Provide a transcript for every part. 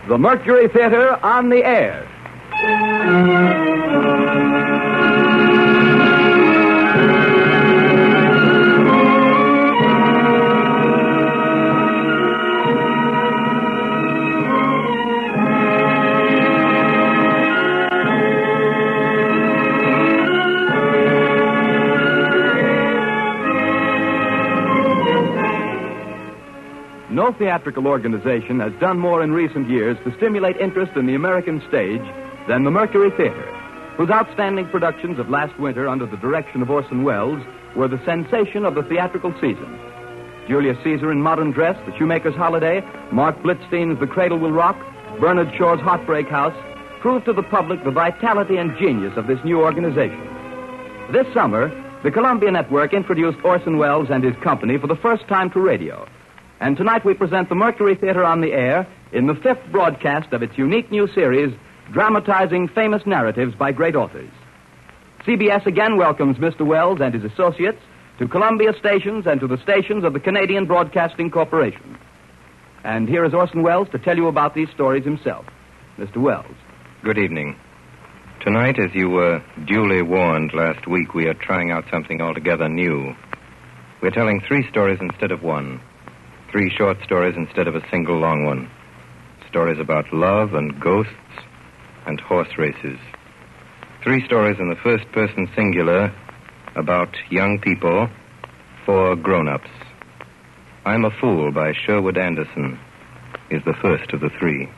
the Mercury Theatre on the air. No theatrical organization has done more in recent years to stimulate interest in the American stage than the Mercury Theatre, whose outstanding productions of last winter under the direction of Orson Welles were the sensation of the theatrical season. Julius Caesar in Modern Dress, The Shoemaker's Holiday, Mark Blitzstein's The Cradle Will Rock, Bernard Shaw's Heartbreak House proved to the public the vitality and genius of this new organization. This summer, the Columbia Network introduced Orson Welles and his company for the first time to radio. And tonight we present the Mercury Theatre on the air in the fifth broadcast of its unique new series, dramatizing famous narratives by great authors. CBS again welcomes Mr. Welles and his associates to Columbia stations and to the stations of the Canadian Broadcasting Corporation. And here is Orson Welles to tell you about these stories himself. Mr. Welles. Good evening. Tonight, as you were duly warned last week, we are trying out something altogether new. We're telling 3 stories instead of 1. 3 short stories instead of a single long one. Stories about love and ghosts and horse races. 3 stories in the first person singular about young people for grown-ups. I'm a Fool by Sherwood Anderson is the first of the 3.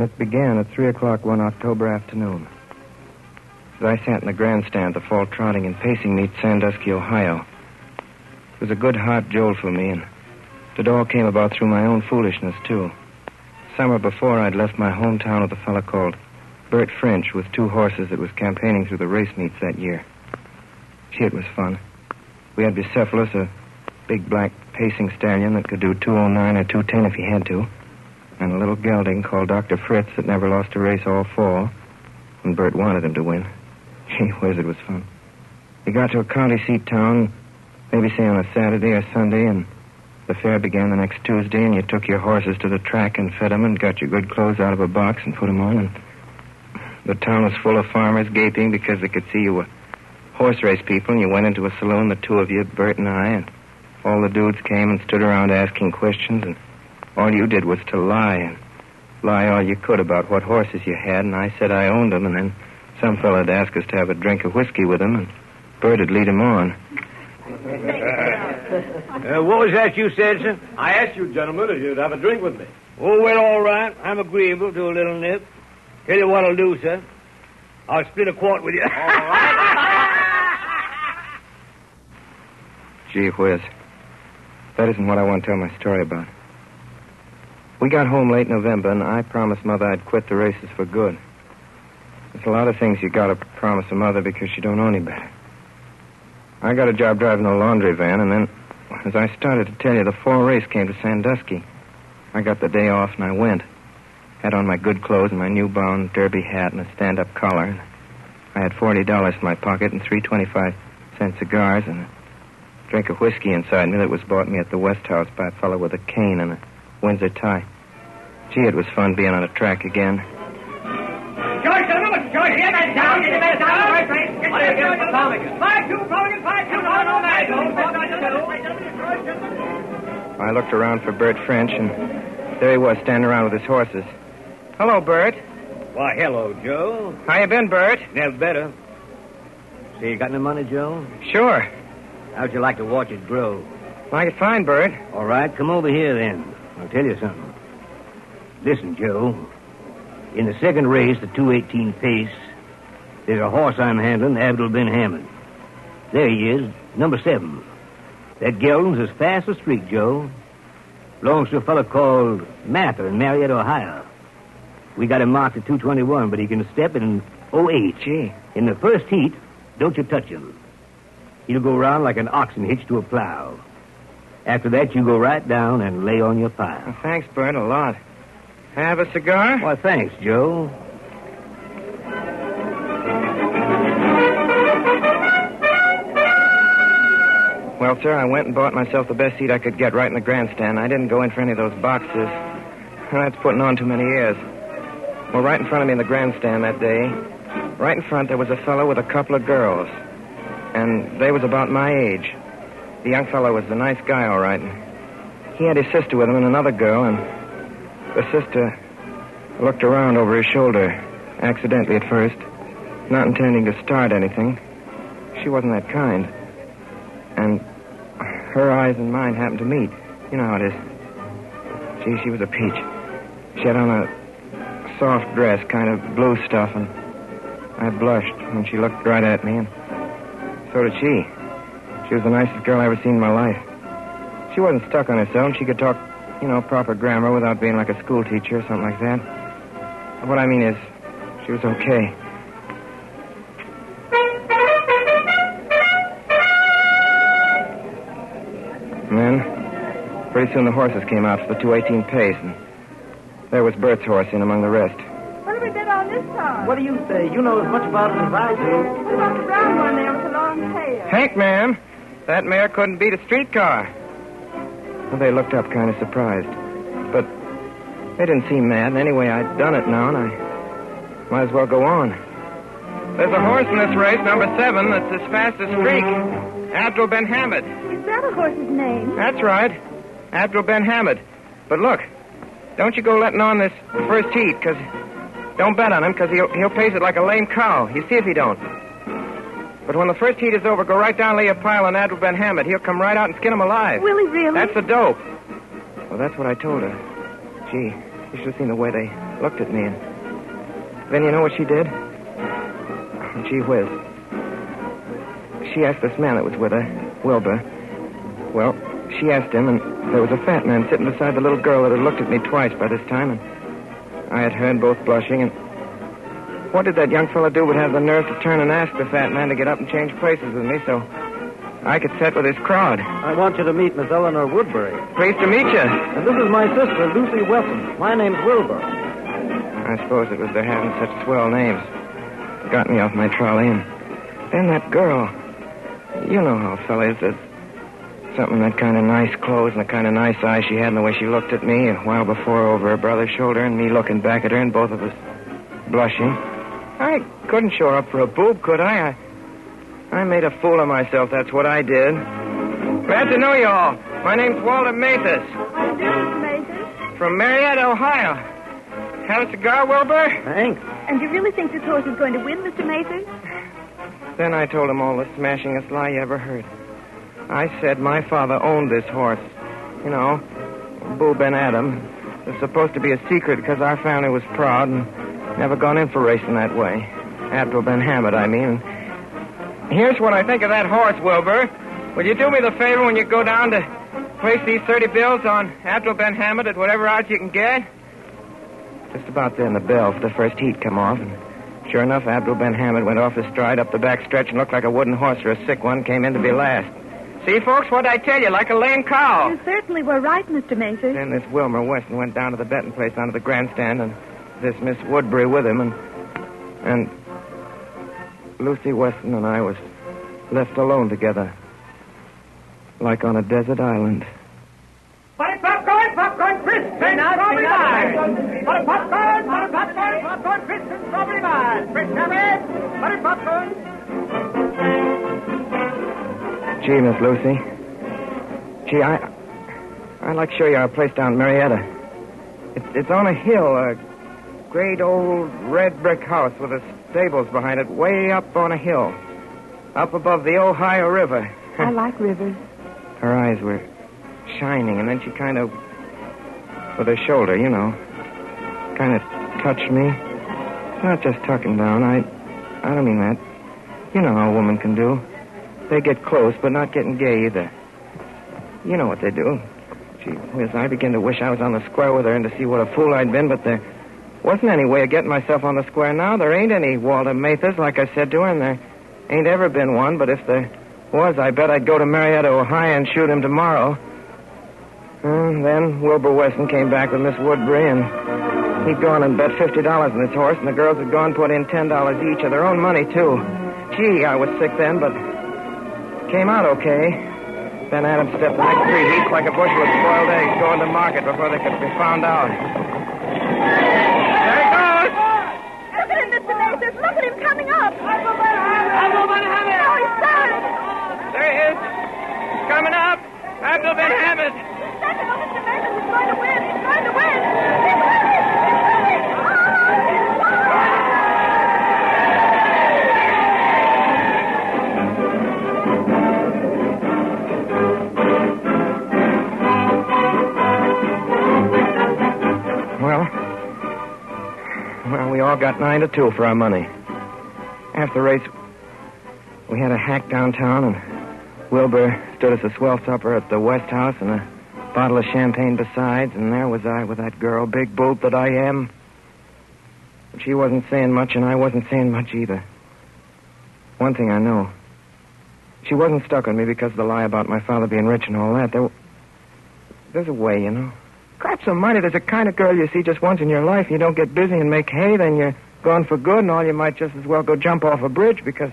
It began at 3 o'clock one October afternoon. As I sat in the grandstand at the fall trotting and pacing meet Sandusky, Ohio. It was a good hot jolt for me, and it all came about through my own foolishness, too. Summer before, I'd left my hometown with a fellow called Bert French with 2 horses that was campaigning through the race meets that year. Gee, it was fun. We had Bucephalus, a big black pacing stallion that could do 209 or 210 if he had to. And a little gelding called Dr. Fritz that never lost a race all fall. And Bert wanted him to win. Gee whiz, it was fun. We got to a county seat town, maybe say on a Saturday or Sunday, and the fair began the next Tuesday, and you took your horses to the track and fed them and got your good clothes out of a box and put them on, and the town was full of farmers gaping because they could see you were horse race people, and you went into a saloon, the 2 of you, Bert and I, and all the dudes came and stood around asking questions, and all you did was to lie, and lie all you could about what horses you had, and I said I owned them, and then some fella'd ask us to have a drink of whiskey with him, and Bert'd lead him on. What was that you said, sir? I asked you, gentlemen, if you'd have a drink with me. Oh, well, all right. I'm agreeable to a little nip. Tell you what I'll do, sir. I'll split a quart with you. All right. Gee whiz. That isn't what I want to tell my story about. We got home late November, and I promised Mother I'd quit the races for good. There's a lot of things you gotta promise a mother because she don't know any better. I got a job driving a laundry van, and then, as I started to tell you, the fall race came to Sandusky. I got the day off, and I went. Had on my good clothes and my new-bound derby hat and a stand-up collar. And I had $40 in my pocket and 3 25-cent cigars and a drink of whiskey inside me that was bought me at the West House by a fellow with a cane and a Windsor tie. Gee, it was fun being on a track again. George, here, get down, get the best out of the first race. Get the 5-2, I looked around for Bert French, and there he was, standing around with his horses. Hello, Bert. Why, hello, Joe. How you been, Bert? Never better. Say, you got any money, Joe? Sure. How'd you like to watch it grow? Like it fine, Bert. All right, come over here, then. I'll tell you something. Listen, Joe. In the second race, the 2:18 pace, there's a horse I'm handling, Abdul Ben Hammond. There he is, number 7. That gelding's as fast as streak, Joe. Belongs to a fellow called Mather in Marietta, Ohio. We got him marked at 2:21, but he can step in 08. Gee. In the first heat, don't you touch him. He'll go round like an oxen hitched to a plow. After that, you go right down and lay on your pile. Well, thanks, Bert, a lot. Have a cigar? Why, thanks, Joe. Well, sir, I went and bought myself the best seat I could get right in the grandstand. I didn't go in for any of those boxes. That's putting on too many airs. Well, right in front of me in the grandstand that day, right in front, there was a fellow with a couple of girls. And they was about my age. The young fellow was a nice guy, all right. He had his sister with him and another girl, and the sister looked around over his shoulder, accidentally at first, not intending to start anything. She wasn't that kind. And her eyes and mine happened to meet. You know how it is. Gee, she was a peach. She had on a soft dress, kind of blue stuff, and I blushed when she looked right at me, and so did she. She was the nicest girl I ever seen in my life. She wasn't stuck on herself. She could talk, proper grammar without being like a school teacher or something like that. What I mean is, she was okay. And then, pretty soon the horses came out for the 2:18 pace, and there was Bert's horse in among the rest. What do we bet on this time? What do you say? You know as much about it as I do. What about the brown one there with the long tail? Hank, ma'am, that mare couldn't beat a streetcar. Well, they looked up kind of surprised. But they didn't seem mad. And anyway, I'd done it now, and I might as well go on. There's a horse in this race, number 7, that's as fast as Streak. Abdul Ben Hamid. Is that a horse's name? That's right. Abdul Ben Hamid. But look, don't you go letting on this first heat, because... Don't bet on him, because he'll pace it like a lame cow. You see if he don't. But when the first heat is over, go right down and lay a pile on Abdul Ben Hamid. He'll come right out and skin him alive. Will he really? That's the dope. Well, that's what I told her. Gee, you should have seen the way they looked at me. And then you know what she did? Gee whiz. She asked this man that was with her, Wilbur. Well, she asked him, and there was a fat man sitting beside the little girl that had looked at me twice by this time, and I had heard both blushing, and what did that young fella do but have the nerve to turn and ask the fat man to get up and change places with me so I could sit with his crowd? I want you to meet Miss Eleanor Woodbury. Pleased to meet you. And this is my sister, Lucy Wesson. My name's Wilbur. I suppose it was their having such swell names. Got me off my trolley, and then that girl. You know how a fella is. There's something that kind of nice clothes and the kind of nice eyes she had and the way she looked at me a while before over her brother's shoulder and me looking back at her and both of us blushing. I couldn't show her up for a boob, could I? I made a fool of myself, that's what I did. Glad to know you all. My name's Walter Mathis. How do you do, Mathis? From Marietta, Ohio. Have a cigar, Wilbur? Thanks. And you really think this horse is going to win, Mr. Mathis? Then I told him all the smashingest lie you ever heard. I said my father owned this horse. You know, Boo Ben Adam. It was supposed to be a secret because our family was proud and never gone in for racing that way. Abdul Ben Hamid, I mean. Here's what I think of that horse, Wilbur. Will you do me the favor when you go down to place these 30 bills on Abdul Ben Hamid at whatever odds you can get? Just about then the bell for the first heat come off, and sure enough, Abdul Ben Hamid went off his stride up the back stretch and looked like a wooden horse or a sick one, came in to be last. See, folks, what'd I tell you? Like a lame cow. You certainly were right, Mr. Mathis. Then this Wilmer Weston went down to the betting place onto the grandstand, and this Miss Woodbury with him, and Lucy Weston and I was left alone together, like on a desert island. Butter popcorn, crisp, and strawberry mine. Butter popcorn, crisp, and strawberry mine. Fresh salad, butter popcorn. Gee, Miss Lucy. Gee, I'd like to show you our place down in Marietta. It's on a hill, a great old red brick house with the stables behind it, way up on a hill, up above the Ohio River. I like rivers. Her eyes were shining, and then she kind of, with her shoulder, you know, kind of touched me. Not just tucking down. I don't mean that. You know how a woman can do. They get close, but not getting gay either. You know what they do. Gee whiz, I begin to wish I was on the square with her and to see what a fool I'd been, but there wasn't any way of getting myself on the square now. There ain't any Walter Mathis, like I said to her, and there ain't ever been one, but if there was, I bet I'd go to Marietta, Ohio, and shoot him tomorrow. And then Wilbur Weston came back with Miss Woodbury, and he'd gone and bet $50 on this horse, and the girls had gone and put in $10 each of their own money, too. Gee, I was sick then, but came out okay. Then Adams stepped the next 3 heaps like a bushel of spoiled eggs going to market before they could be found out. There he goes! Look at him, Mr. Mason. Look at him coming up. No, he's started. There he is. Coming up. Abdul bin Hamid. Second, Mr. Mason. He's going to win. He's going to win. He's winning. He's winning. Well, we all got 9-2 for our money. After the race, we had a hack downtown, and Wilbur stood us a swell supper at the West House and a bottle of champagne besides, and there was I with that girl, big boot that I am. But she wasn't saying much, and I wasn't saying much either. One thing I know. She wasn't stuck on me because of the lie about my father being rich and all that. There's a way, you know. Craps almighty, there's a kind of girl you see just once in your life. You don't get busy and make hay, then you're gone for good, and all you might just as well go jump off a bridge, because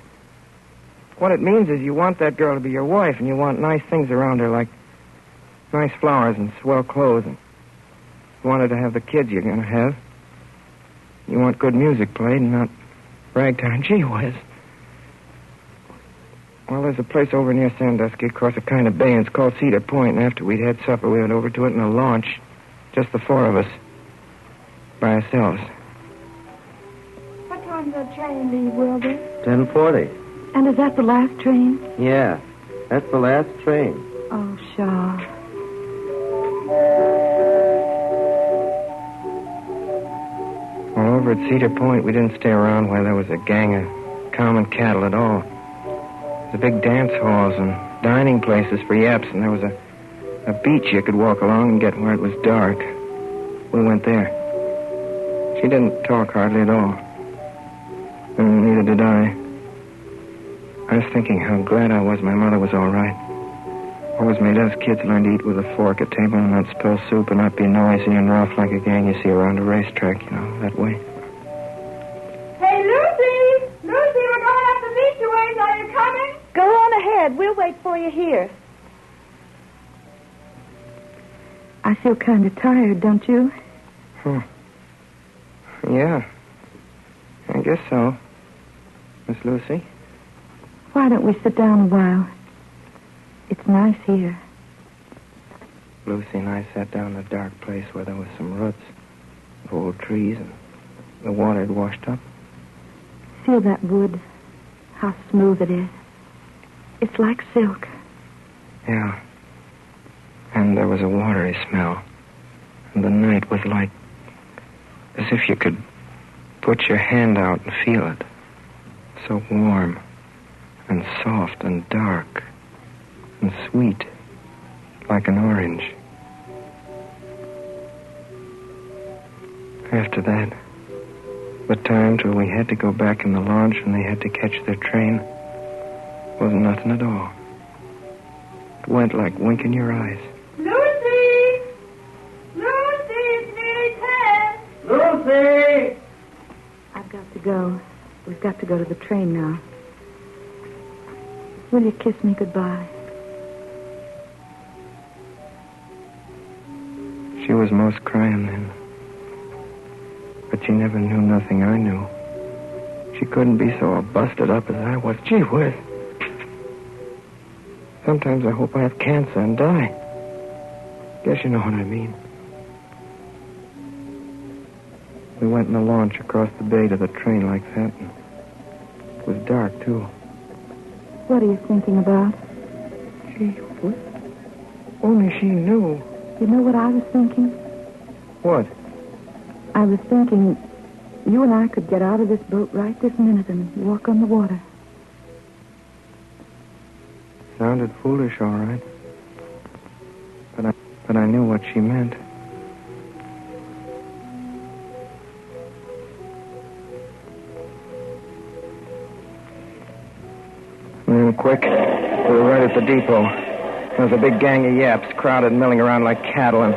what it means is you want that girl to be your wife, and you want nice things around her, like nice flowers and swell clothes, and you want her to have the kids you're going to have. You want good music played and not ragtime. Gee whiz. Well, there's a place over near Sandusky across a kind of bay, and it's called Cedar Point, and after we'd had supper, we went over to it in a launch. Just the 4 of us. By ourselves. What time does the train leave, Wilbur? 10:40. And is that the last train? Yeah, that's the last train. Oh, Shaw. Well, over at Cedar Point, we didn't stay around where there was a gang of common cattle at all. There was big dance halls and dining places for yaps, and there was a beach you could walk along and get where it was dark. We went there. She didn't talk hardly at all. And neither did I. I was thinking how glad I was my mother was all right. Always made us kids learn to eat with a fork at table and not spill soup and not be noisy and rough like a gang you see around a racetrack, you know, that way. Hey, Lucy! Lucy, we're going up the beach a ways. Are you coming? Go on ahead. We'll wait for you here. I feel kind of tired, don't you? Yeah. I guess so. Miss Lucy? Why don't we sit down a while? It's nice here. Lucy and I sat down in a dark place where there was some roots, old trees, and the water had washed up. Feel that wood, how smooth it is. It's like silk. Yeah. And there was a watery smell. And the night was like as if you could put your hand out and feel it. So warm and soft and dark and sweet, like an orange. After that, the time till we had to go back in the launch and they had to catch their train wasn't nothing at all. It went like winking your eyes. Lucy! Lucy, it's nearly 10. Lucy! I've got to go. We've got to go to the train now. Will you kiss me goodbye? She was most crying then. But she never knew nothing I knew. She couldn't be so busted up as I was. Gee whiz. Sometimes I hope I have cancer and die. Guess you know what I mean. We went in the launch across the bay to the train like that. And it was dark, too. What are you thinking about? Gee whiz. Only she knew. You know what I was thinking? What? I was thinking you and I could get out of this boat right this minute and walk on the water. Sounded foolish, all right. But I knew what she meant. And then quick, we were right at the depot. There was a big gang of yaps crowded and milling around like cattle, and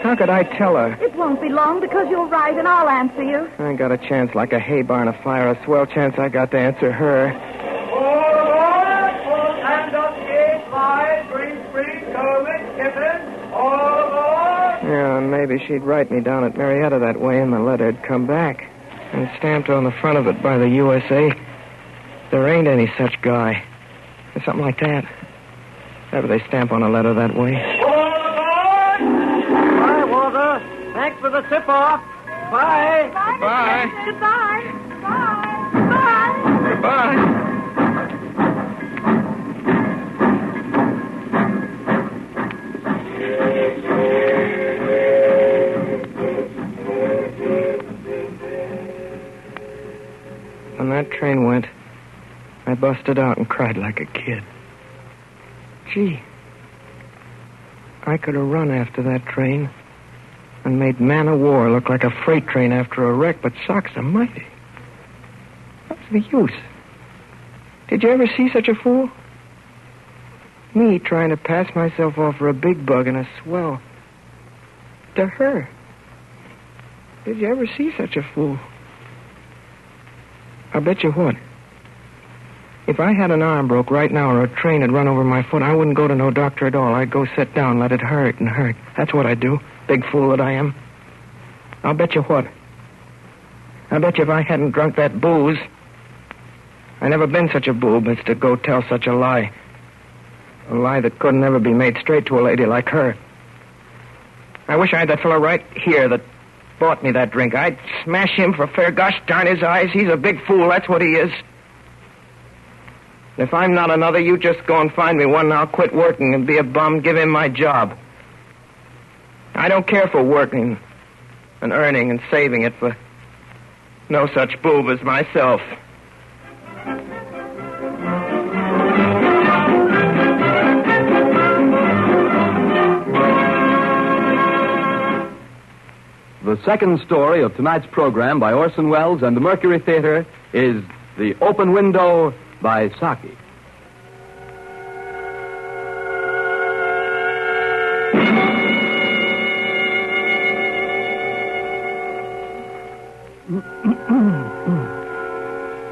how could I tell her? It won't be long because you'll write and I'll answer you. I got a chance like a hay barn afire, a swell chance I got to answer her. All aboard! Full stand up, gate wide, green spring Captain. All aboard. Yeah, and maybe she'd write me down at Marietta that way, and the letter'd come back. And stamped on the front of it by the USA, there ain't any such guy. Or something like that. Ever they stamp on a letter that way. All aboard. Bye, Walter. Thanks for the tip-off. Bye. Goodbye. Goodbye. Goodbye. Goodbye. When that train went, I busted out and cried like a kid. Gee, I could have run after that train and made man o' war look like a freight train after a wreck, but socks almighty. What's the use? Did you ever see such a fool? Me trying to pass myself off for a big bug and a swell. To her. Did you ever see such a fool? I'll bet you what. If I had an arm broke right now or a train had run over my foot, I wouldn't go to no doctor at all. I'd go sit down, let it hurt and hurt. That's what I'd do. Big fool that I am. I'll bet you what. I bet you if I hadn't drunk that booze, I never been such a boob as to go tell such a lie. A lie that couldn't ever be made straight to a lady like her. I wish I had that fellow right here that bought me that drink. I'd smash him for fair gosh darn his eyes. He's a big fool, that's what he is. If I'm not another, you just go and find me one and I'll quit working and be a bum, give him my job. I don't care for working and earning and saving it for no such boob as myself. The second story of tonight's program by Orson Welles and the Mercury Theatre is The Open Window by Saki.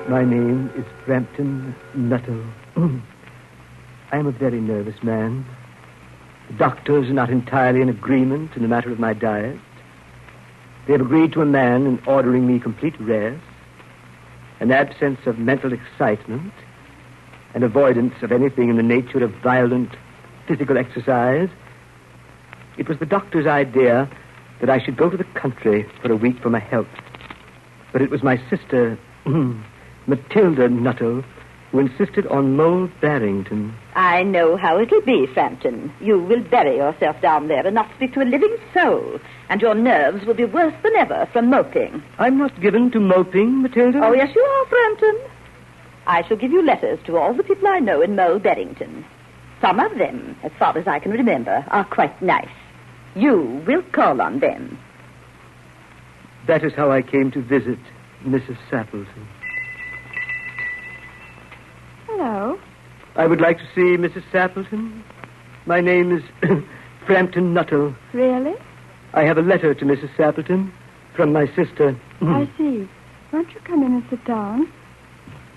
My name is Frampton Nuttall. I am a very nervous man. The doctors are not entirely in agreement in the matter of my diet. They have agreed to a man in ordering me complete rest, an absence of mental excitement, an avoidance of anything in the nature of violent physical exercise. It was the doctor's idea that I should go to the country for a week for my health. But it was my sister, Matilda Nuttall, who insisted on Mole Barrington. I know how it'll be, Frampton. You will bury yourself down there and not speak to a living soul, and your nerves will be worse than ever from moping. I'm not given to moping, Matilda. Oh, yes, you are, Frampton. I shall give you letters to all the people I know in Mole Barrington. Some of them, as far as I can remember, are quite nice. You will call on them. That is how I came to visit Mrs. Sappleton. Hello. I would like to see Mrs. Sappleton. My name is Frampton Nuttall. Really? I have a letter to Mrs. Sappleton from my sister. I see. Won't you come in and sit down?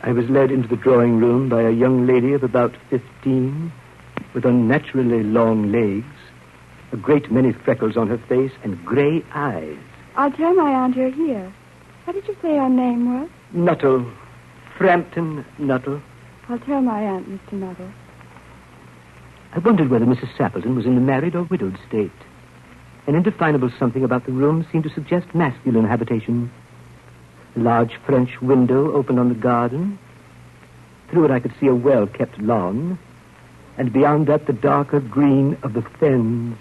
I was led into the drawing room by a young lady of about 15, with unnaturally long legs, a great many freckles on her face, and gray eyes. I'll tell my aunt you're here. What did you say your name was? Nuttall. Frampton Nuttall. I'll tell my aunt, Mr. Nuttall. I wondered whether Mrs. Sappleton was in the married or widowed state. An indefinable something about the room seemed to suggest masculine habitation. A large French window opened on the garden. Through it I could see a well-kept lawn, and beyond that the darker green of the fens.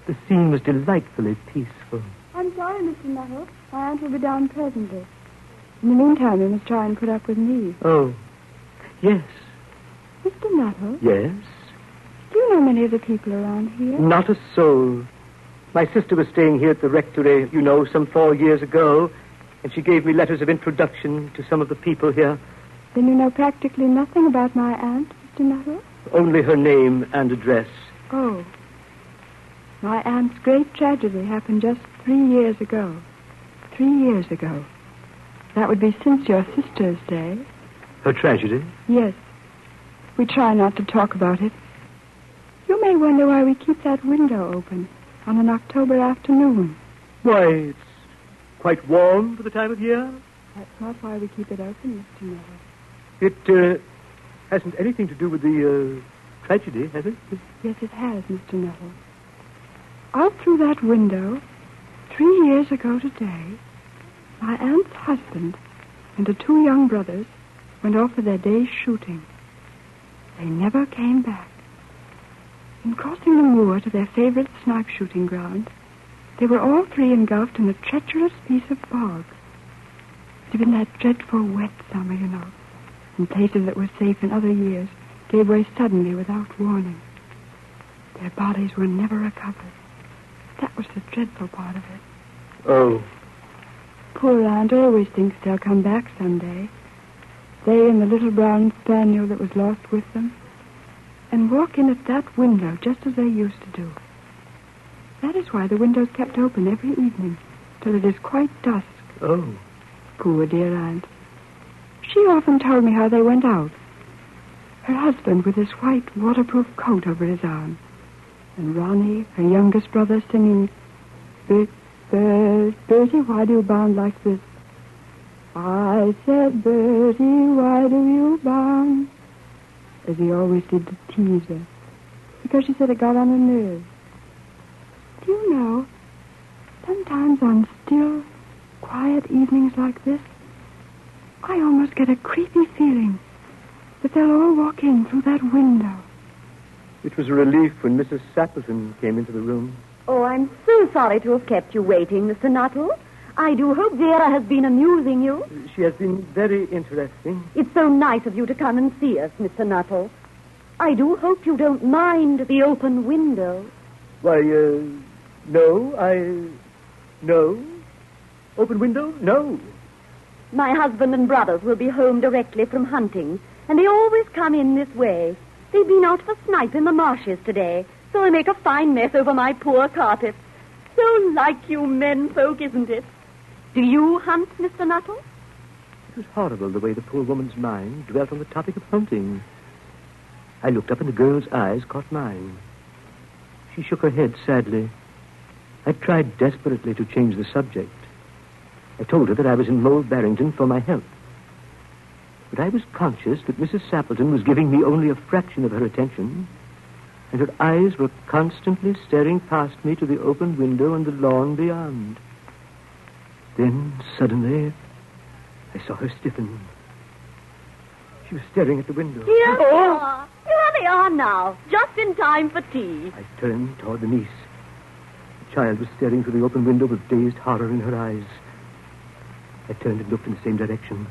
The scene was delightfully peaceful. I'm sorry, Mr. Nuttall. My aunt will be down presently. In the meantime, you must try and put up with me. Oh, yes. Mr. Nuttall? Yes? Do you know many of the people around here? Not a soul. My sister was staying here at the rectory, you know, some 4 years ago, and she gave me letters of introduction to some of the people here. Then you know practically nothing about my aunt, Mr. Nuttall? Only her name and address. Oh. My aunt's great tragedy happened just 3 years ago. 3 years ago. That would be since your sister's day. Her tragedy? Yes. We try not to talk about it. You may wonder why we keep that window open on an October afternoon. Why, it's quite warm for the time of year. That's not why we keep it open, Mr. Miller. It hasn't anything to do with the tragedy, has it? Yes, it has, Mr. Nettle. Out through that window, 3 years ago today, my aunt's husband and the 2 young brothers went off for their day's shooting. They never came back. In crossing the moor to their favorite snipe shooting ground, they were all 3 engulfed in a treacherous piece of bog. It had been that dreadful wet summer, you know, and places that were safe in other years gave way suddenly without warning. Their bodies were never recovered. That was the dreadful part of it. Oh. Poor aunt always thinks they'll come back someday. They and the little brown spaniel that was lost with them, and walk in at that window just as they used to do. That is why the window's kept open every evening till it is quite dusk. Oh. Poor dear aunt. She often told me how they went out. Her husband with his white waterproof coat over his arm, and Ronnie, her youngest brother, singing, Bertie, why do you bound like this? I said, Bertie, why do you bound? As he always did to tease her, because she said it got on her nerves. Do you know, sometimes on still, quiet evenings like this, I almost get a creepy feeling that they'll all walk in through that window. It was a relief when Mrs. Sappleton came into the room. Oh, I'm so sorry to have kept you waiting, Mr. Nuttall. I do hope Vera has been amusing you. She has been very interesting. It's so nice of you to come and see us, Mr. Nuttall. I do hope you don't mind the open window. Why, no. Open window? No. My husband and brothers will be home directly from hunting, and they always come in this way. They've been out for snipe in the marshes today, so they make a fine mess over my poor carpet. So like you men folk, isn't it? Do you hunt, Mr. Nuttall? It was horrible the way the poor woman's mind dwelt on the topic of hunting. I looked up and the girl's eyes caught mine. She shook her head sadly. I tried desperately to change the subject. I told her that I was in Mole Barrington for my health. But I was conscious that Mrs. Sappleton was giving me only a fraction of her attention, and her eyes were constantly staring past me to the open window and the lawn beyond. Then, suddenly, I saw her stiffen. She was staring at the window. Here they are. Here they are now, just in time for tea. I turned toward the niece. The child was staring through the open window with dazed horror in her eyes. I turned and looked in the same direction.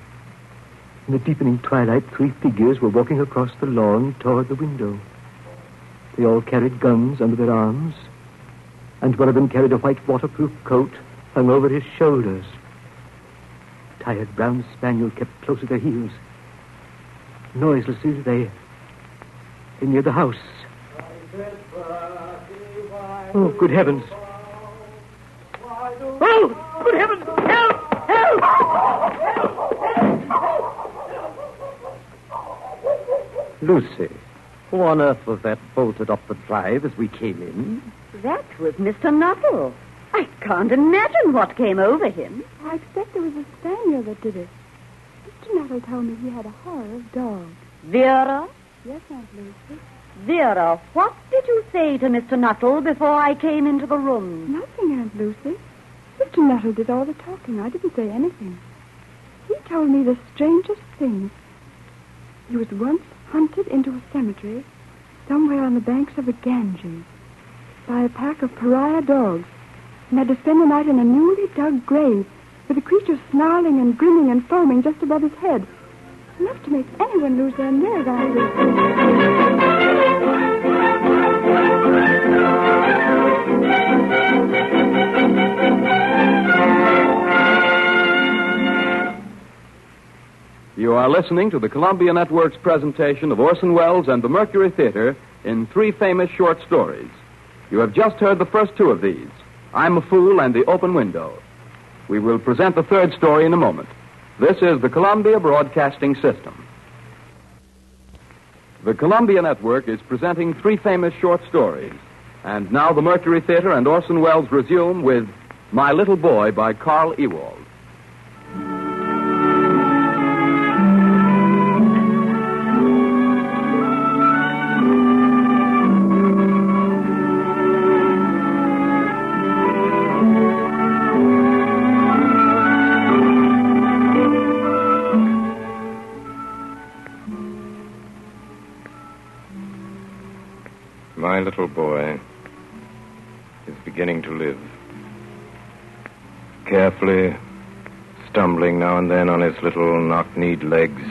In the deepening twilight, 3 figures were walking across the lawn toward the window. They all carried guns under their arms, and one of them carried a white waterproof coat hung over his shoulders. A tired brown spaniel kept close at their heels. Noiselessly, they neared the house. Oh, good heavens. Oh, good heavens! Help! Help! Lucy, who on earth was that bolted up the drive as we came in? That was Mr. Nuttall. I can't imagine what came over him. I expect it was a spaniel that did it. Mr. Nuttall told me he had a horror of dogs. Vera? Yes, Aunt Lucy. Vera, what did you say to Mr. Nuttall before I came into the room? Nothing, Aunt Lucy. Mr. Nuttall did all the talking. I didn't say anything. He told me the strangest things. He was once hunted into a cemetery somewhere on the banks of the Ganges by a pack of pariah dogs and had to spend the night in a newly dug grave with the creature snarling and grinning and foaming just above his head. Enough to make anyone lose their nerve, Aunt You are listening to the Columbia Network's presentation of Orson Welles and the Mercury Theatre in 3 famous short stories. You have just heard the first 2 of these, I'm a Fool and The Open Window. We will present the 3rd story in a moment. This is the Columbia Broadcasting System. The Columbia Network is presenting three famous short stories. And now the Mercury Theatre and Orson Welles resume with My Little Boy by Carl Ewald. My little boy is beginning to live. Carefully, stumbling now and then on his little knock-kneed legs,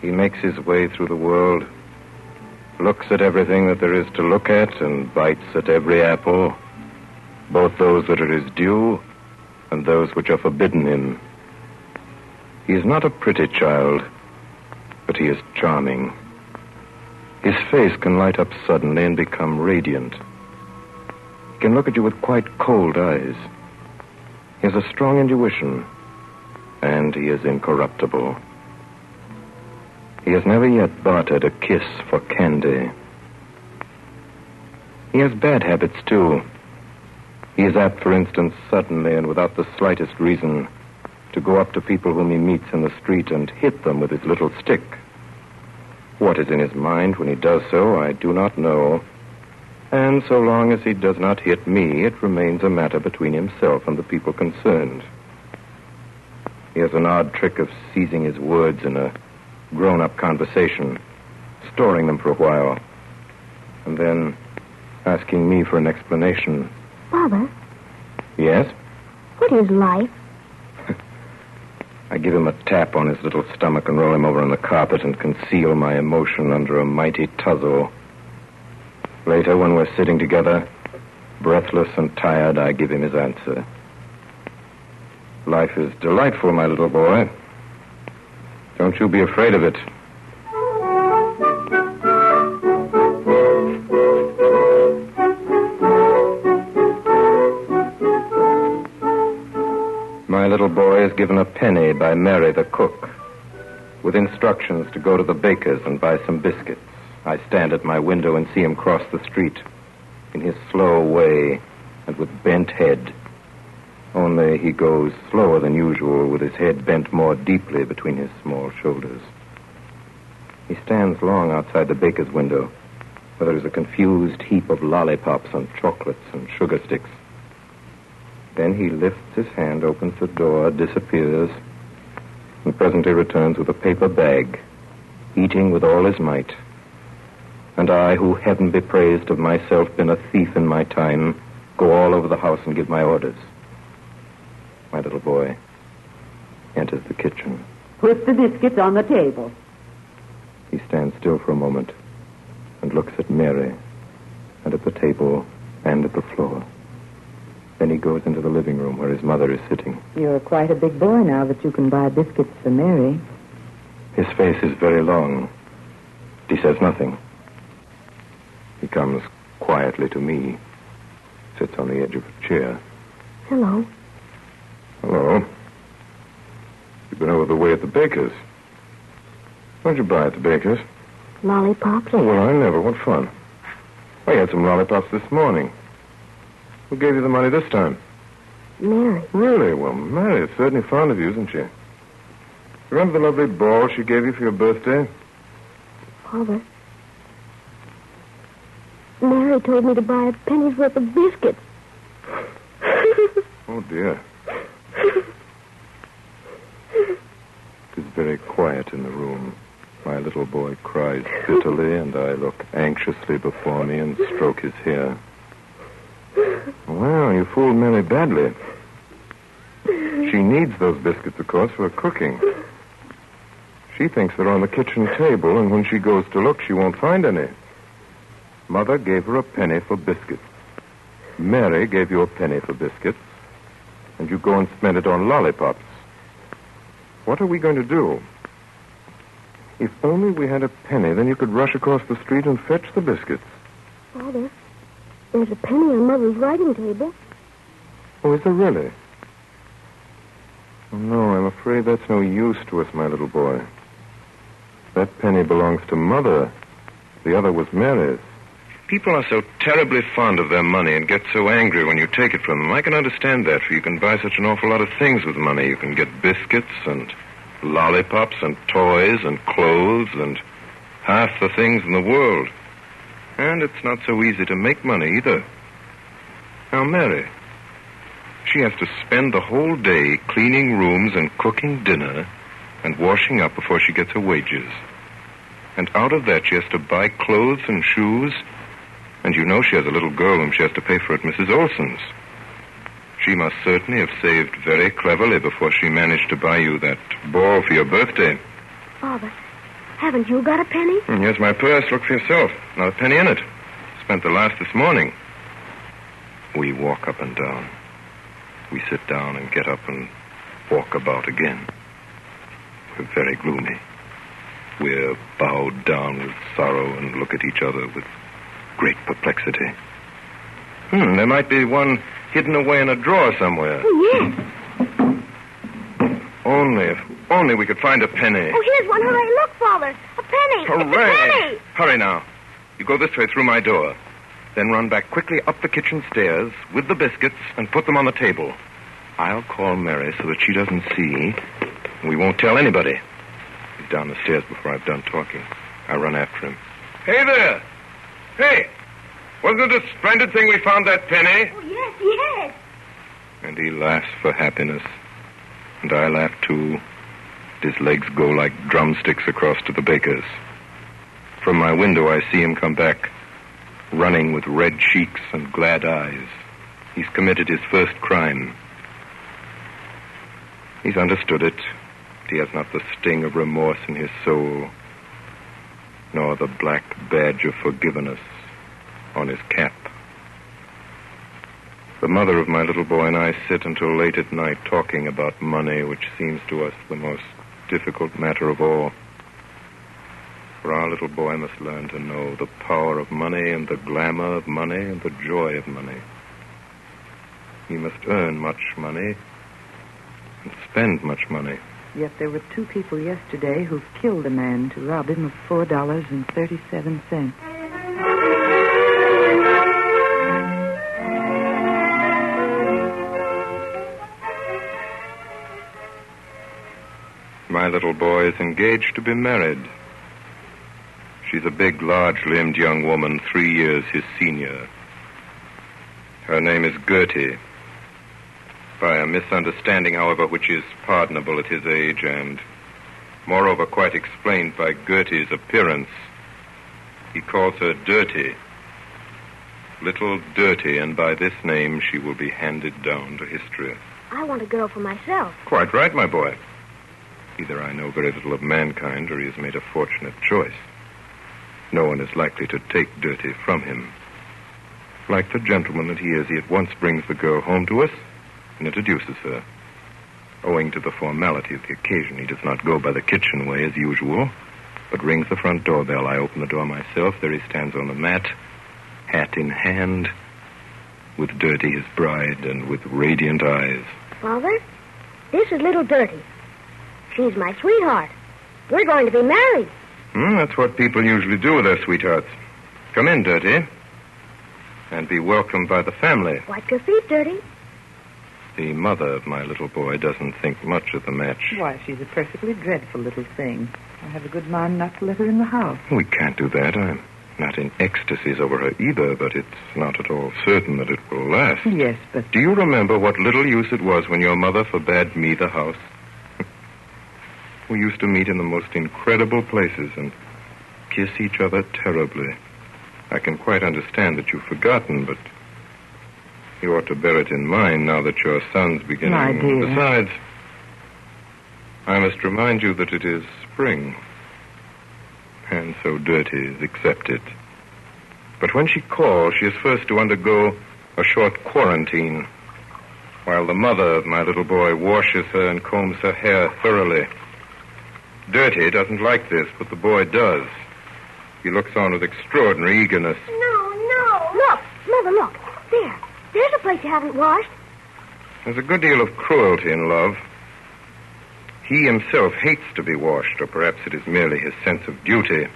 he makes his way through the world, looks at everything that there is to look at, and bites at every apple, both those that are his due and those which are forbidden him. He is not a pretty child, but he is charming. His face can light up suddenly and become radiant. He can look at you with quite cold eyes. He has a strong intuition, and he is incorruptible. He has never yet bartered a kiss for candy. He has bad habits, too. He is apt, for instance, suddenly and without the slightest reason, to go up to people whom he meets in the street and hit them with his little stick. What is in his mind when he does so, I do not know. And so long as he does not hit me, it remains a matter between himself and the people concerned. He has an odd trick of seizing his words in a grown-up conversation, storing them for a while, and then asking me for an explanation. Father? Yes? What is life? I give him a tap on his little stomach and roll him over on the carpet and conceal my emotion under a mighty tussle. Later, when we're sitting together, breathless and tired, I give him his answer. Life is delightful, my little boy. Don't you be afraid of it. My little boy is given a penny by Mary, the cook, with instructions to go to the baker's and buy some biscuits. I stand at my window and see him cross the street in his slow way and with bent head. Only he goes slower than usual, with his head bent more deeply between his small shoulders. He stands long outside the baker's window, where there is a confused heap of lollipops and chocolates and sugar sticks. Then he lifts his hand, opens the door, disappears, and presently returns with a paper bag, eating with all his might. And I, who, heaven be praised, have myself been a thief in my time, go all over the house and give my orders. My little boy enters the kitchen. Put the biscuits on the table. He stands still for a moment and looks at Mary and at the table and at the floor. Then he goes into the living room where his mother is sitting. You're quite a big boy now that you can buy biscuits for Mary. His face is very long. He says nothing. He comes quietly to me, sits on the edge of a chair. Hello. Hello. You've been over the way at the baker's. What'd you buy at the baker's? Lollipops. Oh, well, I never. What fun. I had some lollipops this morning. Who gave you the money this time? Mary. Really? Well, Mary is certainly fond of you, isn't she? Remember the lovely ball she gave you for your birthday? Father, Mary told me to buy a penny's worth of biscuits. Oh, dear. It is very quiet in the room. My little boy cries bitterly, and I look anxiously before me and stroke his hair. Well, you fooled Mary badly. She needs those biscuits, of course, for cooking. She thinks they're on the kitchen table, and when she goes to look, she won't find any. Mother gave her a penny for biscuits. Mary gave you a penny for biscuits, and you go and spend it on lollipops. What are we going to do? If only we had a penny, then you could rush across the street and fetch the biscuits. Father, there's a penny on Mother's writing table. Oh, is there really? Oh, no, I'm afraid that's no use to us, my little boy. That penny belongs to Mother. The other was Mary's. People are so terribly fond of their money and get so angry when you take it from them. I can understand that, for you can buy such an awful lot of things with money. You can get biscuits and lollipops and toys and clothes and half the things in the world. And it's not so easy to make money either. Now, Mary, she has to spend the whole day cleaning rooms and cooking dinner and washing up before she gets her wages. And out of that, she has to buy clothes and shoes. And you know she has a little girl whom she has to pay for at Mrs. Olson's. She must certainly have saved very cleverly before she managed to buy you that ball for your birthday. Father, haven't you got a penny? Here's my purse. Look for yourself. Not a penny in it. Spent the last this morning. We walk up and down. We sit down and get up and walk about again. We're very gloomy. We're bowed down with sorrow and look at each other with great perplexity. There might be one hidden away in a drawer somewhere. Oh, yes. If only we could find a penny. Oh, here's one. Hooray. Look, Father. A penny. Hooray. It's a penny. Hurry now. You go this way through my door. Then run back quickly up the kitchen stairs with the biscuits and put them on the table. I'll call Mary so that she doesn't see. We won't tell anybody. He's down the stairs before I've done talking. I run after him. Hey there! Hey! Wasn't it a splendid thing we found that penny? Oh, yes, yes. And he laughs for happiness. And I laugh too. His legs go like drumsticks across to the baker's. From my window, I see him come back, running with red cheeks and glad eyes. He's committed his first crime. He's understood it. He has not the sting of remorse in his soul, nor the black badge of forgiveness on his cap. The mother of my little boy and I sit until late at night talking about money, which seems to us the most difficult matter of all. For our little boy must learn to know the power of money and the glamour of money and the joy of money. He must earn much money and spend much money. Yet there were 2 people yesterday who killed a man to rob him of $4.37. My little boy is engaged to be married. She's a big, large-limbed young woman, 3 years his senior. Her name is Gertie. By a misunderstanding, however, which is pardonable at his age and, moreover, quite explained by Gertie's appearance, he calls her Dirty. Little Dirty, and by this name she will be handed down to history. I want a girl for myself. Quite right, my boy. Either I know very little of mankind, or he has made a fortunate choice. No one is likely to take Dirty from him. Like the gentleman that he is, he at once brings the girl home to us and introduces her. Owing to the formality of the occasion, he does not go by the kitchen way as usual, but rings the front doorbell. I open the door myself. There he stands on the mat, hat in hand, with Dirty, his bride, and with radiant eyes. Father, this is little Dirty. She's my sweetheart. We're going to be married. That's what people usually do with their sweethearts. Come in, Dirty, and be welcomed by the family. Wipe your feet, Dirty. The mother of my little boy doesn't think much of the match. Why, she's a perfectly dreadful little thing. I have a good mind not to let her in the house. We can't do that. I'm not in ecstasies over her either, but it's not at all certain that it will last. Yes, but... Do you remember what little use it was when your mother forbade me the house? We used to meet in the most incredible places and kiss each other terribly. I can quite understand that you've forgotten, but you ought to bear it in mind now that your son's beginning. My dear. Besides, I must remind you that it is spring, and so Dirty is accepted. But when she calls, she is first to undergo a short quarantine, while the mother of my little boy washes her and combs her hair thoroughly. Dirty doesn't like this, but the boy does. He looks on with extraordinary eagerness. No. Look, Mother, look. There's a place you haven't washed. There's a good deal of cruelty in love. He himself hates to be washed, or perhaps it is merely his sense of duty.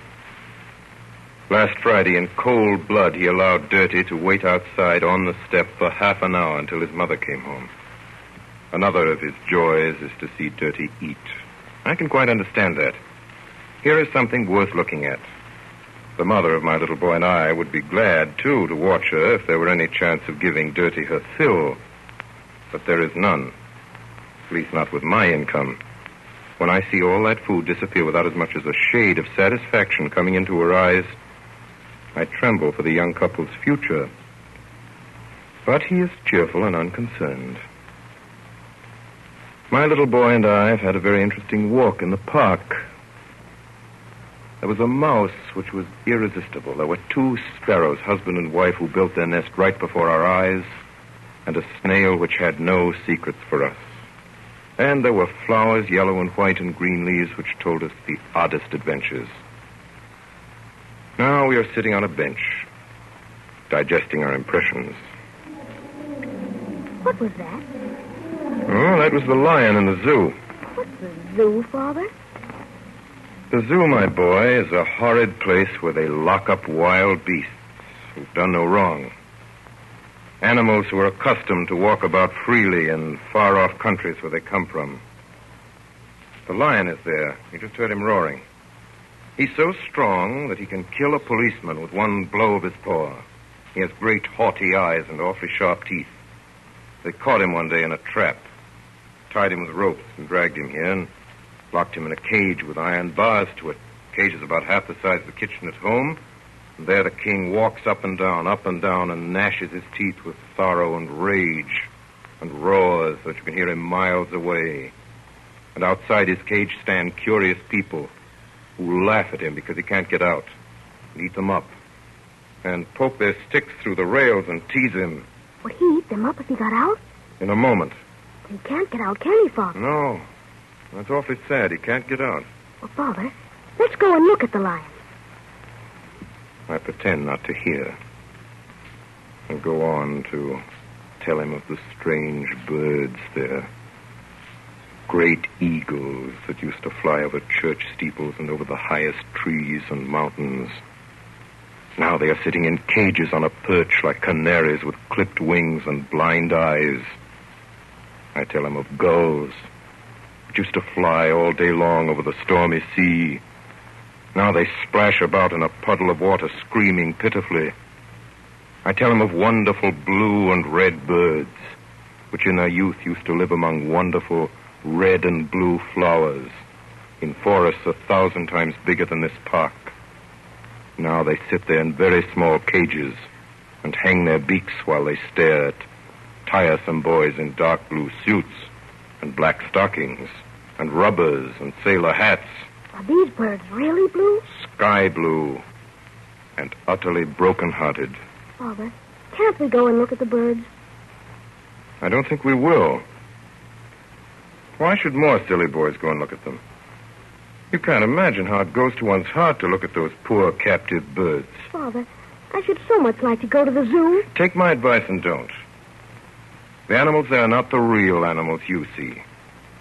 Last Friday, in cold blood, he allowed Dirty to wait outside on the step for half an hour until his mother came home. Another of his joys is to see Dirty eat. I can quite understand that. Here is something worth looking at. The mother of my little boy and I would be glad, too, to watch her if there were any chance of giving Dirty her fill. But there is none. At least not with my income. When I see all that food disappear without as much as a shade of satisfaction coming into her eyes, I tremble for the young couple's future. But he is cheerful and unconcerned. My little boy and I have had a very interesting walk in the park. There was a mouse which was irresistible. There were 2 sparrows, husband and wife, who built their nest right before our eyes, and a snail which had no secrets for us. And there were flowers, yellow and white and green leaves, which told us the oddest adventures. Now we are sitting on a bench, digesting our impressions. What was that? Oh, that was the lion in the zoo. What's the zoo, Father? The zoo, my boy, is a horrid place where they lock up wild beasts who've done no wrong. Animals who are accustomed to walk about freely in far-off countries where they come from. The lion is there. You just heard him roaring. He's so strong that he can kill a policeman with one blow of his paw. He has great haughty eyes and awfully sharp teeth. They caught him one day in a trap, tied him with ropes and dragged him here and locked him in a cage with iron bars to it. The cage is about half the size of the kitchen at home. And there the king walks up and down, and gnashes his teeth with sorrow and rage, and roars that you can hear him miles away. And outside his cage stand curious people who laugh at him because he can't get out, and eat them up, and poke their sticks through the rails and tease him. Would he eat them up if he got out? In a moment. He can't get out, can he, Father? No. That's awfully sad. He can't get out. Well, Father, let's go and look at the lion. I pretend not to hear, and go on to tell him of the strange birds there. Great eagles that used to fly over church steeples and over the highest trees and mountains. Now they are sitting in cages on a perch like canaries with clipped wings and blind eyes. I tell him of gulls which used to fly all day long over the stormy sea. Now they splash about in a puddle of water, screaming pitifully. I tell him of wonderful blue and red birds, which in their youth used to live among wonderful red and blue flowers in forests 1,000 times bigger than this park. Now they sit there in very small cages and hang their beaks while they stare at tiresome boys in dark blue suits and black stockings and rubbers and sailor hats. Are these birds really blue? Sky blue and utterly broken-hearted. Father, can't we go and look at the birds? I don't think we will. Why should more silly boys go and look at them? You can't imagine how it goes to one's heart to look at those poor captive birds. Father, I should so much like to go to the zoo. Take my advice and don't. The animals there are not the real animals you see.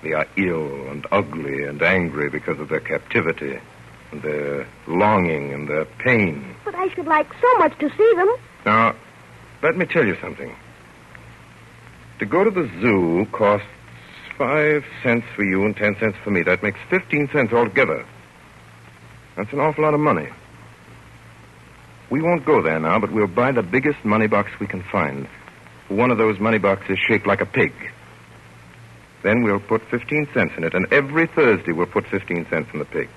They are ill and ugly and angry because of their captivity, and their longing and their pain. But I should like so much to see them. Now, let me tell you something. To go to the zoo costs 5 cents for you and 10 cents for me. That makes 15 cents altogether. That's an awful lot of money. We won't go there now, but we'll buy the biggest money box we can find. One of those money boxes shaped like a pig. Then we'll put 15 cents in it, and every Thursday we'll put 15 cents in the pig.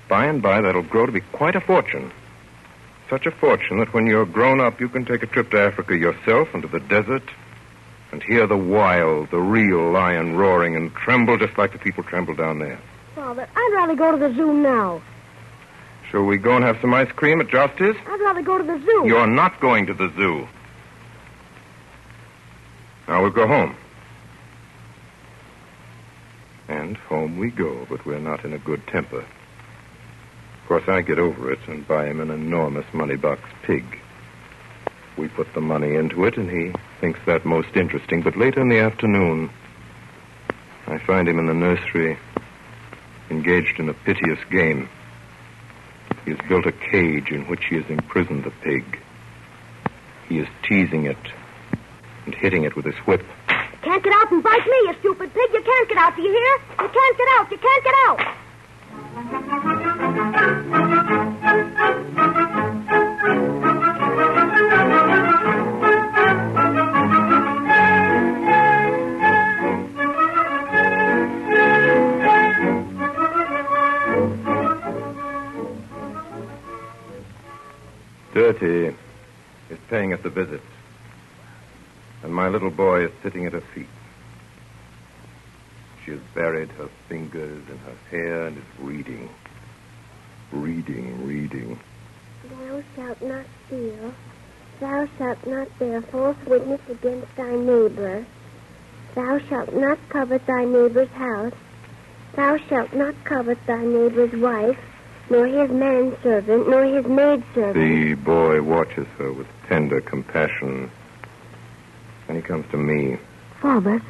By and by, that'll grow to be quite a fortune. Such a fortune that when you're grown up, you can take a trip to Africa yourself into the desert and hear the wild, the real lion roaring and tremble just like the people tremble down there. Father, I'd rather go to the zoo now. Shall we go and have some ice cream at Josty's? I'd rather go to the zoo. You're not going to the zoo. Now we'll go home. And home we go, but we're not in a good temper. Of course, I get over it and buy him an enormous money box pig. We put the money into it, and he thinks that most interesting. But later in the afternoon, I find him in the nursery, engaged in a piteous game. He has built a cage in which he has imprisoned the pig. He is teasing it and hitting it with his whip. Can't get out and bite me, you stupid pig. You can't get out, do you hear? You can't get out. You can't get out. 30 is paying us a visit, and my little boy is sitting at her feet. She has buried her fingers in her hair and is reading. Reading. Thou shalt not steal. Thou shalt not bear false witness against thy neighbor. Thou shalt not covet thy neighbor's house. Thou shalt not covet thy neighbor's wife, nor his manservant, nor his maidservant. The boy watches her with tender compassion. And he comes to me. Father,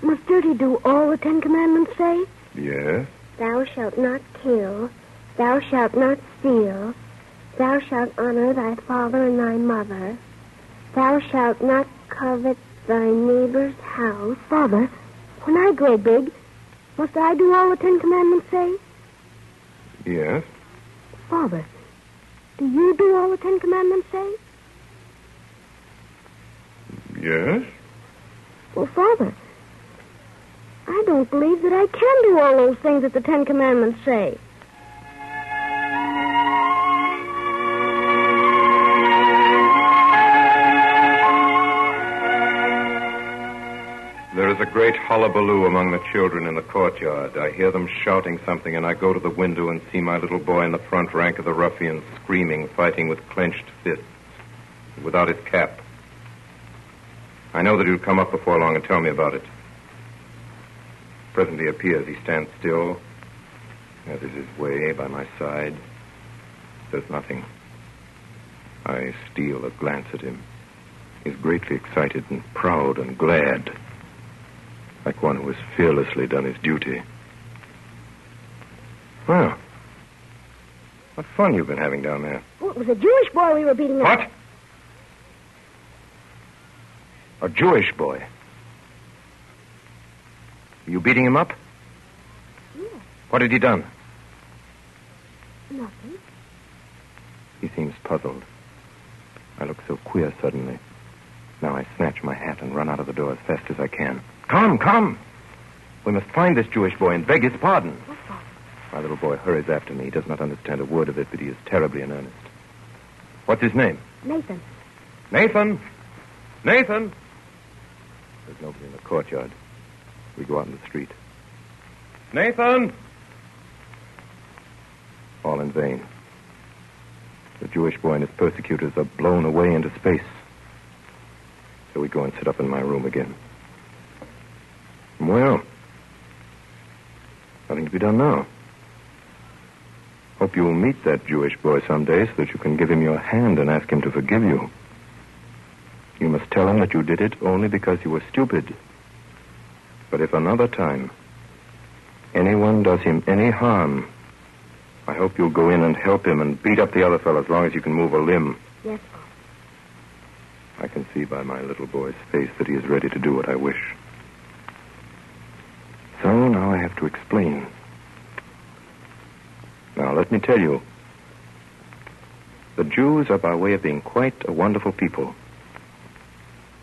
must Dirty do all the 10 Commandments say? Yes? Thou shalt not kill. Thou shalt not steal. Thou shalt honor thy father and thy mother. Thou shalt not covet thy neighbor's house. Father, when I grow big, must I do all the 10 Commandments say? Yes? Father, do you do all the 10 Commandments say? Yes? Well, Father, I don't believe that I can do all those things that the 10 Commandments say. There is a great hullabaloo among the children in the courtyard. I hear them shouting something, and I go to the window and see my little boy in the front rank of the ruffians, screaming, fighting with clenched fists, without his cap. I know that he'll come up before long and tell me about it. Presently he appears. He stands still, as is his way, by my side. Says nothing. I steal a glance at him. He's greatly excited and proud and glad, like one who has fearlessly done his duty. Well, what fun you've been having down there. Well, it was a Jewish boy we were beating up. What? A Jewish boy? You beating him up? Yes. What had he done? Nothing. He seems puzzled. I look so queer suddenly. Now I snatch my hat and run out of the door as fast as I can. Come! We must find this Jewish boy and beg his pardon. What's that? My little boy hurries after me. He does not understand a word of it, but he is terribly in earnest. What's his name? Nathan. Nathan! There's nobody in the courtyard. We go out in the street. Nathan! All in vain. The Jewish boy and his persecutors are blown away into space. So we go and sit up in my room again. Well, nothing to be done now. Hope you will meet that Jewish boy someday so that you can give him your hand and ask him to forgive you. You must tell him that you did it only because you were stupid. But if another time anyone does him any harm, I hope you'll go in and help him and beat up the other fellow as long as you can move a limb. Yes, Father. I can see by my little boy's face that he is ready to do what I wish. So now I have to explain. Now, let me tell you. The Jews are by way of being quite a wonderful people.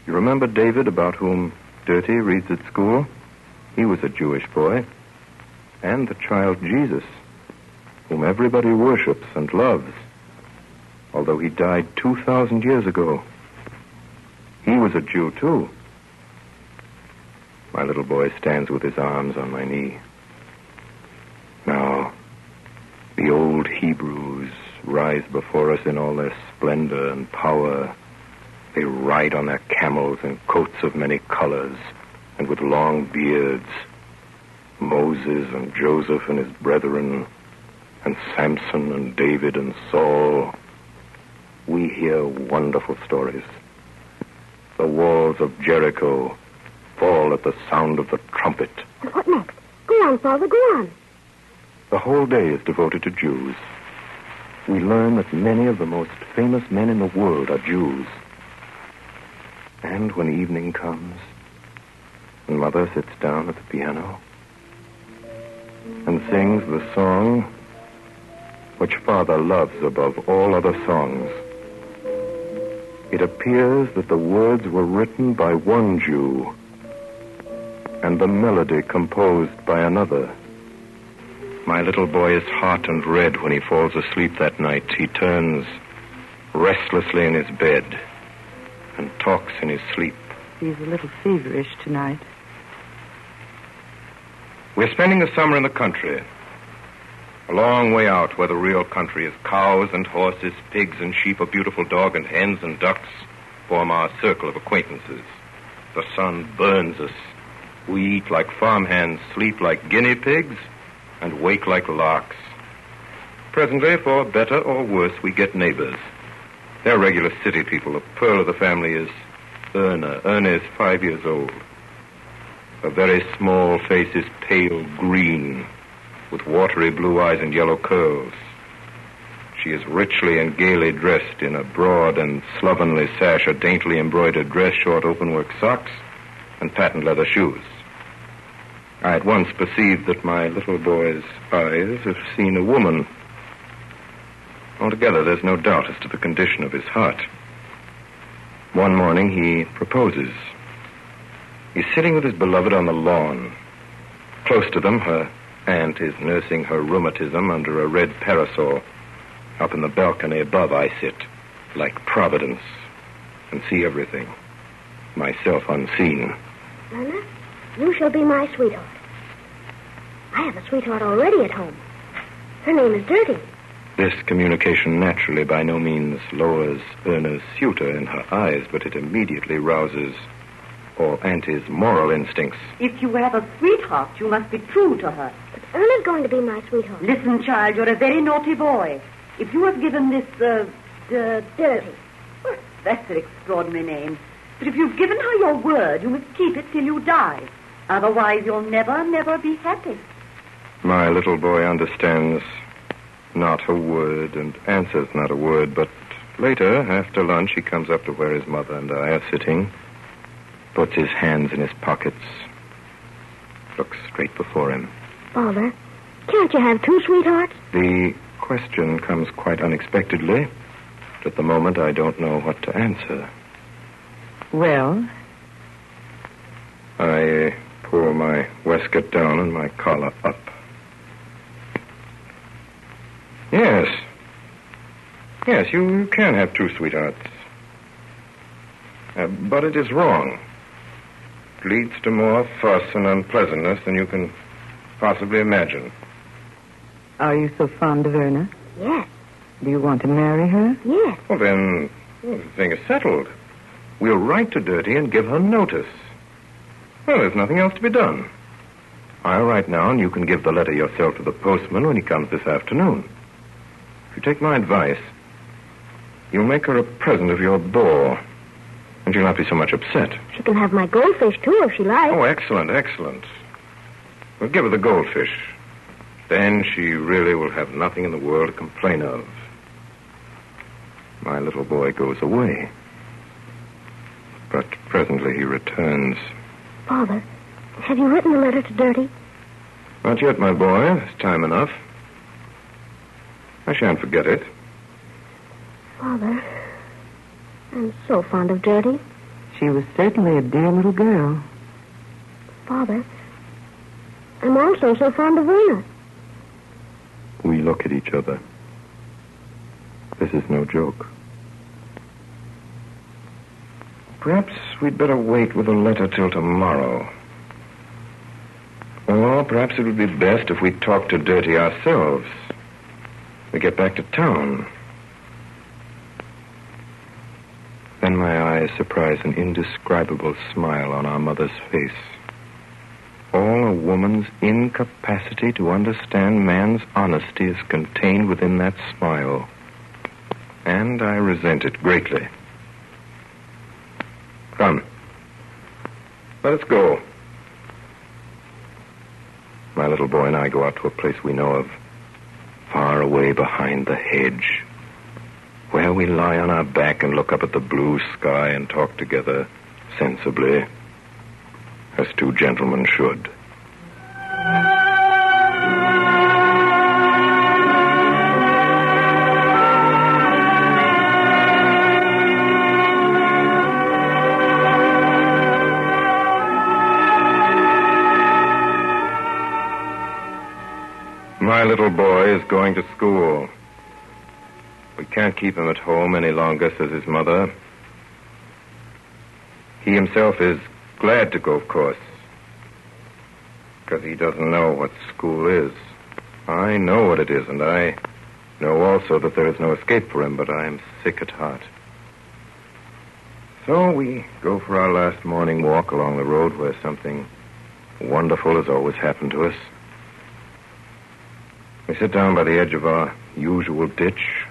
You remember David, about whom Dirty reads at school? He was a Jewish boy. And the child Jesus, whom everybody worships and loves, although he died 2,000 years ago. He was a Jew, too. My little boy stands with his arms on my knee. Now, the old Hebrews rise before us in all their splendor and power. They ride on their camels in coats of many colors and with long beards. Moses and Joseph and his brethren, and Samson and David and Saul. We hear wonderful stories. The walls of Jericho fall at the sound of the trumpet. And what next? Go on, Father, go on. The whole day is devoted to Jews. We learn that many of the most famous men in the world are Jews. And when evening comes, and Mother sits down at the piano and sings the song which Father loves above all other songs, it appears that the words were written by one Jew and the melody composed by another. My little boy is hot and red when he falls asleep that night. He turns restlessly in his bed and talks in his sleep. He's a little feverish tonight. We're spending the summer in the country. A long way out where the real country is. Cows and horses, pigs and sheep, a beautiful dog and hens and ducks form our circle of acquaintances. The sun burns us. We eat like farmhands, sleep like guinea pigs, and wake like larks. Presently, for better or worse, we get neighbors. They're regular city people. The pearl of the family is Erna. Erna is 5 years old. Her very small face is pale green, with watery blue eyes and yellow curls. She is richly and gaily dressed in a broad and slovenly sash, a daintily embroidered dress, short open-work socks, and patent leather shoes. I at once perceived that my little boy's eyes have seen a woman. Altogether, there's no doubt as to the condition of his heart. One morning, he proposes. He's sitting with his beloved on the lawn. Close to them, her aunt is nursing her rheumatism under a red parasol. Up in the balcony above, I sit, like Providence, and see everything, myself unseen. Nana, you shall be my sweetheart. I have a sweetheart already at home. Her name is Dirty. This communication naturally by no means lowers Erna's suitor in her eyes, but it immediately rouses all Auntie's moral instincts. If you have a sweetheart, you must be true to her. But Erna's going to be my sweetheart. Listen, child, you're a very naughty boy. If you have given this, Dirty. Well, that's an extraordinary name. But if you've given her your word, you must keep it till you die. Otherwise, you'll never, never be happy. My little boy understands not a word and answers not a word, but later, after lunch, he comes up to where his mother and I are sitting, puts his hands in his pockets, looks straight before him. Father, can't you have two sweethearts? The question comes quite unexpectedly. But at the moment, I don't know what to answer. Well? I pull my waistcoat down and my collar up. Yes. Yes, you can have two sweethearts. But it is wrong. It leads to more fuss and unpleasantness than you can possibly imagine. Are you so fond of Erna? Yes. Do you want to marry her? Yes. Well, then, the thing is settled. We'll write to Dirty and give her notice. Well, there's nothing else to be done. I'll write now, and you can give the letter yourself to the postman when he comes this afternoon. If you take my advice, you'll make her a present of your boar, and she'll not be so much upset. She can have my goldfish, too, if she likes. Oh, excellent, excellent. We'll give her the goldfish. Then she really will have nothing in the world to complain of. My little boy goes away. But presently he returns. Father, have you written a letter to Dirty? Not yet, my boy. There's time enough. I shan't forget it. Father, I'm so fond of Dirty. She was certainly a dear little girl. Father, I'm also so fond of Erna. We look at each other. This is no joke. Perhaps we'd better wait with the letter till tomorrow. Or perhaps it would be best if we talk to Dirty ourselves. We get back to town. Then my eyes surprise an indescribable smile on our mother's face. All a woman's incapacity to understand man's honesty is contained within that smile. And I resent it greatly. Come. Let us go. My little boy and I go out to a place we know of, far away behind the hedge, where we lie on our back and look up at the blue sky and talk together sensibly, as two gentlemen should. My little boy is going to school. We can't keep him at home any longer, says his mother. He himself is glad to go, of course, because he doesn't know what school is. I know what it is, and I know also that there is no escape for him, but I am sick at heart. So we go for our last morning walk along the road where something wonderful has always happened to us. We sit down by the edge of our usual ditch,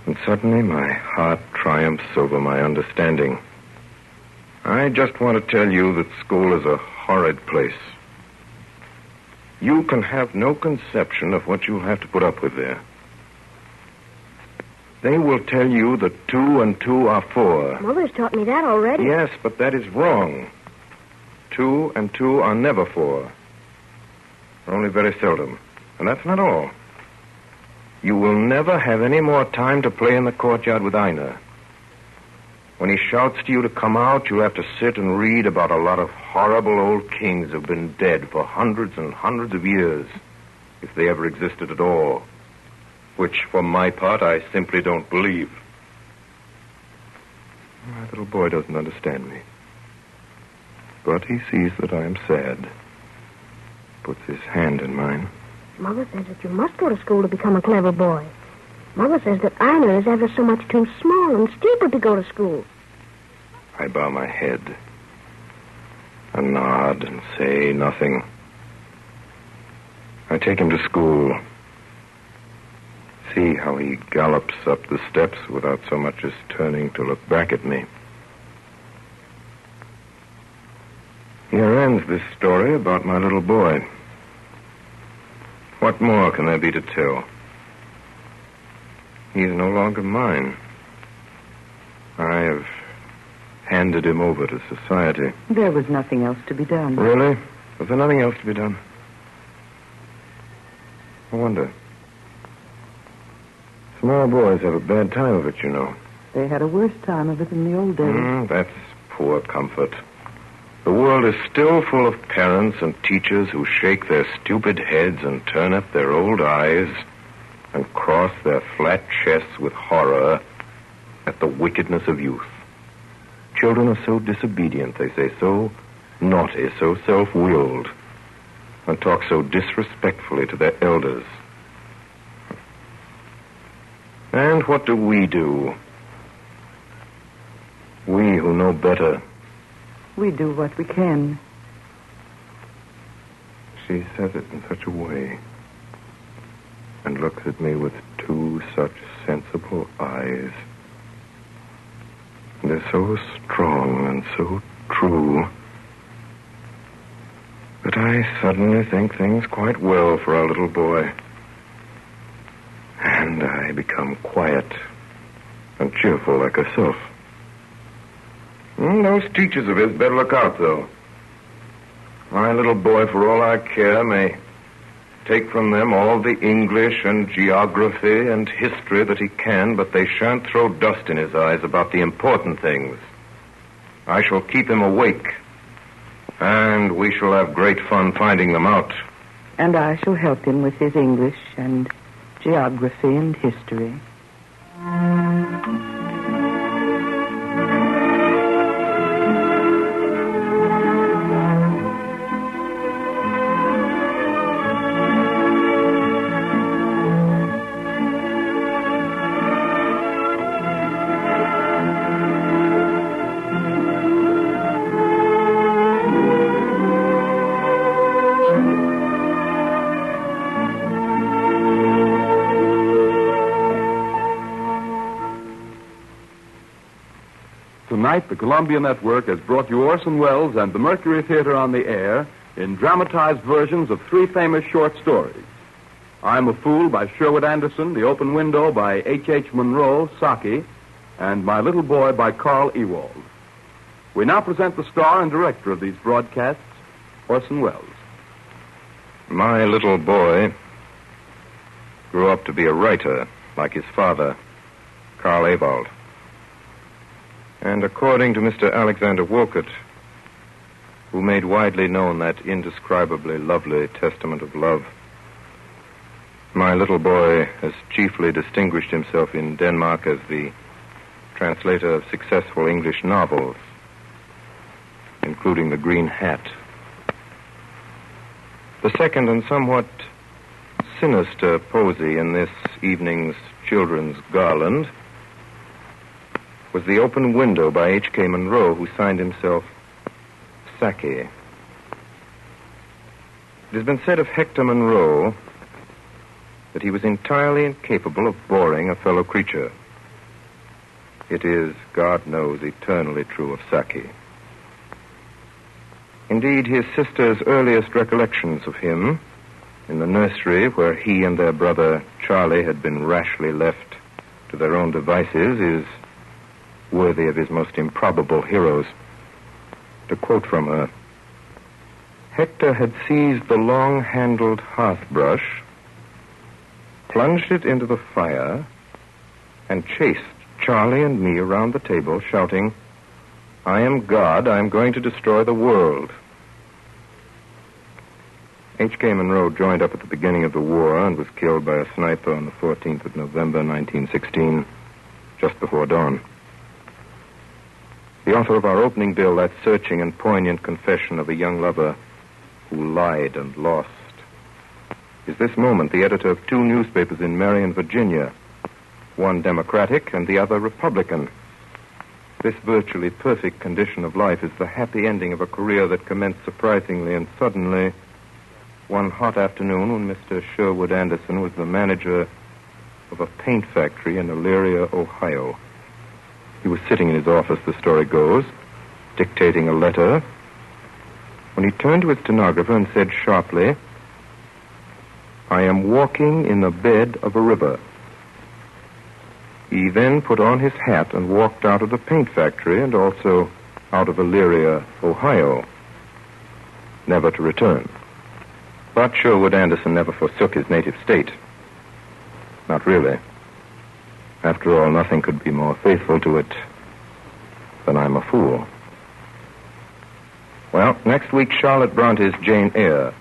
and suddenly my heart triumphs over my understanding. I just want to tell you that school is a horrid place. You can have no conception of what you'll have to put up with there. They will tell you that 2 and 2 are 4. Mother's taught me that already. Yes, but that is wrong. 2 and 2 are never 4. Only very seldom. And that's not all. You will never have any more time to play in the courtyard with Einar. When he shouts to you to come out, you'll have to sit and read about a lot of horrible old kings who've been dead for hundreds and hundreds of years, if they ever existed at all, which, for my part, I simply don't believe. My little boy doesn't understand me, but he sees that I am sad. Puts his hand in mine. Mother says that you must go to school to become a clever boy. Mother says that Einar is ever so much too small and stupid to go to school. I bow my head and nod and say nothing. I take him to school. See how he gallops up the steps without so much as turning to look back at me. Here ends this story about my little boy. What more can there be to tell? He is no longer mine. I have handed him over to society. There was nothing else to be done. Really? Was there nothing else to be done? I wonder. Small boys have a bad time of it, you know. They had a worse time of it in the old days. That's poor comfort. The world is still full of parents and teachers who shake their stupid heads and turn up their old eyes and cross their flat chests with horror at the wickedness of youth. Children are so disobedient, they say, so naughty, so self-willed, and talk so disrespectfully to their elders. And what do? We who know better. We do what we can. She says it in such a way, and looks at me with 2 such sensible eyes. They're so strong and so true that I suddenly think things quite well for our little boy. And I become quiet and cheerful like herself. Those teachers of his better look out, though. My little boy, for all I care, may take from them all the English and geography and history that he can, but they shan't throw dust in his eyes about the important things. I shall keep him awake, and we shall have great fun finding them out. And I shall help him with his English and geography and history. tonight the Columbia Network has brought you Orson Welles and the Mercury Theatre on the air in dramatized versions of three famous short stories. I'm a Fool by Sherwood Anderson, The Open Window by H.H. Munro, Saki, and My Little Boy by Carl Ewald. We now present the star and director of these broadcasts, Orson Welles. My little boy grew up to be a writer like his father, Carl Ewald. And according to Mr. Alexander Wolcott, who made widely known that indescribably lovely testament of love, my little boy has chiefly distinguished himself in Denmark as the translator of successful English novels, including The Green Hat. The second and somewhat sinister posy in this evening's children's garland was The Open Window by H.K. Munro, who signed himself Saki. It has been said of Hector Munro that he was entirely incapable of boring a fellow creature. It is, God knows, eternally true of Saki. Indeed, his sister's earliest recollections of him, in the nursery where he and their brother Charlie had been rashly left to their own devices, is worthy of his most improbable heroes. To quote from her, Hector had seized the long-handled hearth brush, plunged it into the fire, and chased Charlie and me around the table, shouting, "I am God, I am going to destroy the world." H.K. Munro joined up at the beginning of the war and was killed by a sniper on the 14th of November, 1916, just before dawn. The author of our opening bill, that searching and poignant confession of a young lover who lied and lost, is this moment the editor of two newspapers in Marion, Virginia, one Democratic and the other Republican. This virtually perfect condition of life is the happy ending of a career that commenced surprisingly and suddenly one hot afternoon when Mr. Sherwood Anderson was the manager of a paint factory in Elyria, Ohio. He was sitting in his office, the story goes, dictating a letter, when he turned to his stenographer and said sharply, "I am walking in the bed of a river." He then put on his hat and walked out of the paint factory and also out of Elyria, Ohio, never to return. But Sherwood Anderson never forsook his native state. Not really. After all, nothing could be more faithful to it than I'm a Fool. Well, next week, Charlotte Bronte's Jane Eyre.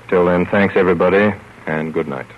Till then, thanks, everybody, and good night.